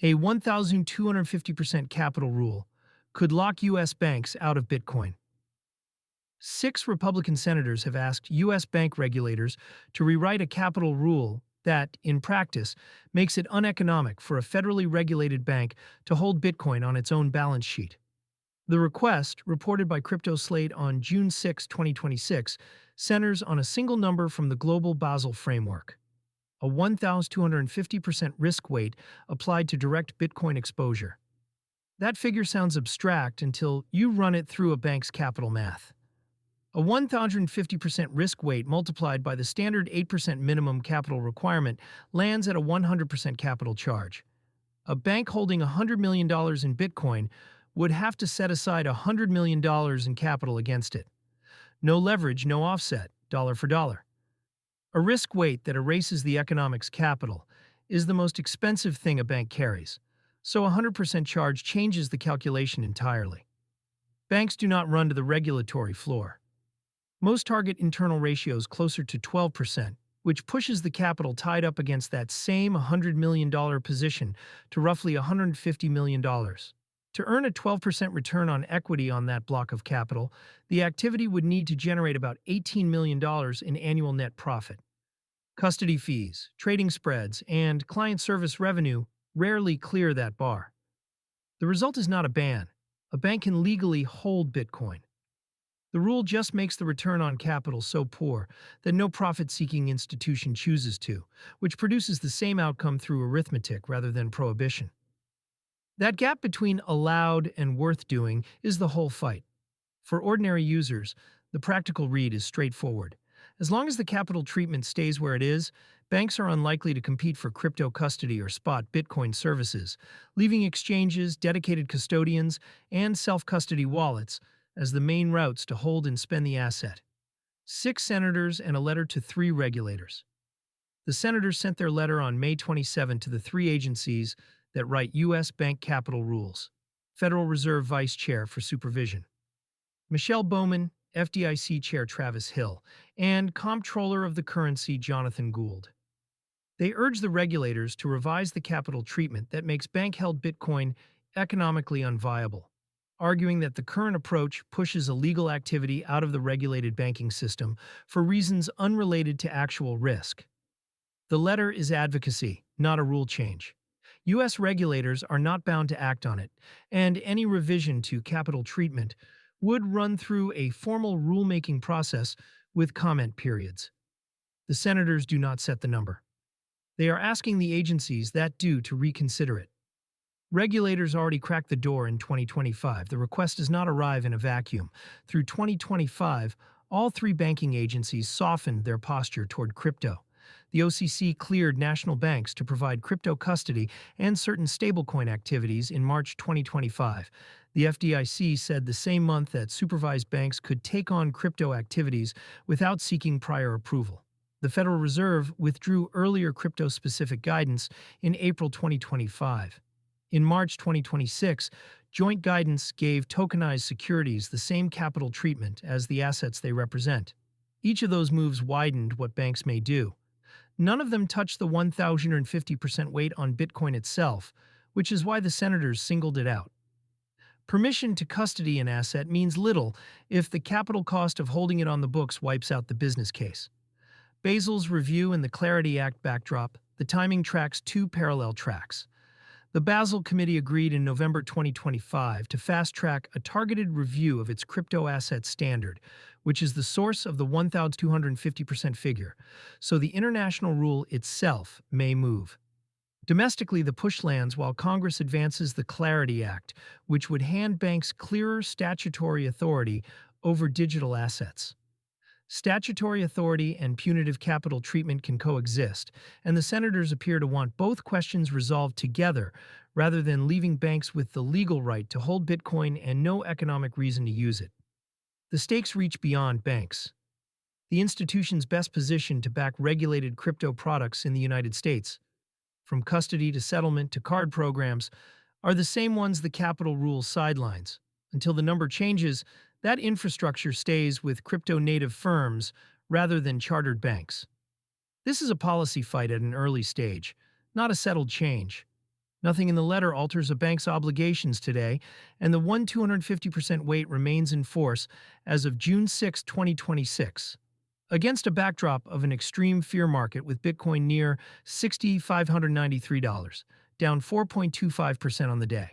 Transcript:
A 1,250% capital rule could lock U.S. banks out of Bitcoin. 6 Republican senators have asked U.S. bank regulators to rewrite a capital rule that, in practice, makes it uneconomic for a federally regulated bank to hold Bitcoin on its own balance sheet. The request, reported by Crypto Slate on June 6, 2026, centers on a single number from the global Basel framework: a 1,250% risk weight applied to direct Bitcoin exposure. That figure sounds abstract until you run it through a bank's capital math. A 1,050% risk weight multiplied by the standard 8% minimum capital requirement lands at a 100% capital charge. A bank holding $100 million in Bitcoin would have to set aside $100 million in capital against it. No leverage, no offset, dollar for dollar. A risk weight that erases the economic's capital is the most expensive thing a bank carries, so a 100% charge changes the calculation entirely. Banks do not run to the regulatory floor. Most target internal ratios closer to 12%, which pushes the capital tied up against that same $100 million position to roughly $150 million. To earn a 12% return on equity on that block of capital, the activity would need to generate about $18 million in annual net profit. Custody fees, trading spreads, and client service revenue rarely clear that bar. The result is not a ban. A bank can legally hold Bitcoin. The rule just makes the return on capital so poor that no profit-seeking institution chooses to, which produces the same outcome through arithmetic rather than prohibition. That gap between allowed and worth doing is the whole fight. For ordinary users, the practical read is straightforward. As long as the capital treatment stays where it is, banks are unlikely to compete for crypto custody or spot Bitcoin services, leaving exchanges, dedicated custodians, and self-custody wallets as the main routes to hold and spend the asset. 6 senators and a letter to 3 regulators. The senators sent their letter on May 27 to the 3 agencies that write U.S. bank capital rules: Federal Reserve Vice Chair for Supervision Michelle Bowman, FDIC Chair Travis Hill, and Comptroller of the Currency Jonathan Gould. They urge the regulators to revise the capital treatment that makes bank-held Bitcoin economically unviable, arguing that the current approach pushes illegal activity out of the regulated banking system for reasons unrelated to actual risk. The letter is advocacy, not a rule change. U.S. regulators are not bound to act on it, and any revision to capital treatment would run through a formal rulemaking process with comment periods. The senators do not set the number. They are asking the agencies that do to reconsider it. Regulators already cracked the door in 2025. The request does not arrive in a vacuum. Through 2025, all 3 banking agencies softened their posture toward crypto. The OCC cleared national banks to provide crypto custody and certain stablecoin activities in March 2025. The FDIC said the same month that supervised banks could take on crypto activities without seeking prior approval. The Federal Reserve withdrew earlier crypto-specific guidance in April 2025. In March 2026, joint guidance gave tokenized securities the same capital treatment as the assets they represent. Each of those moves widened what banks may do. None of them touched the 1,050% weight on Bitcoin itself, which is why the senators singled it out. Permission to custody an asset means little if the capital cost of holding it on the books wipes out the business case. Basel's review and the Clarity Act backdrop, the timing tracks 2 parallel tracks. The Basel Committee agreed in November 2025 to fast-track a targeted review of its crypto asset standard, which is the source of the 1,250% figure, so the international rule itself may move. Domestically, the push lands while Congress advances the Clarity Act, which would hand banks clearer statutory authority over digital assets. Statutory authority and punitive capital treatment can coexist, and the senators appear to want both questions resolved together rather than leaving banks with the legal right to hold Bitcoin and no economic reason to use it. The stakes reach beyond banks. The institutions best positioned to back regulated crypto products in the United States, from custody to settlement to card programs, are the same ones the capital rules sidelines. Until the number changes, that infrastructure stays with crypto-native firms rather than chartered banks. This is a policy fight at an early stage, not a settled change. Nothing in the letter alters a bank's obligations today, and the 250% weight remains in force as of June 6, 2026. Against a backdrop of an extreme fear market with Bitcoin near $6,593, down 4.25% on the day.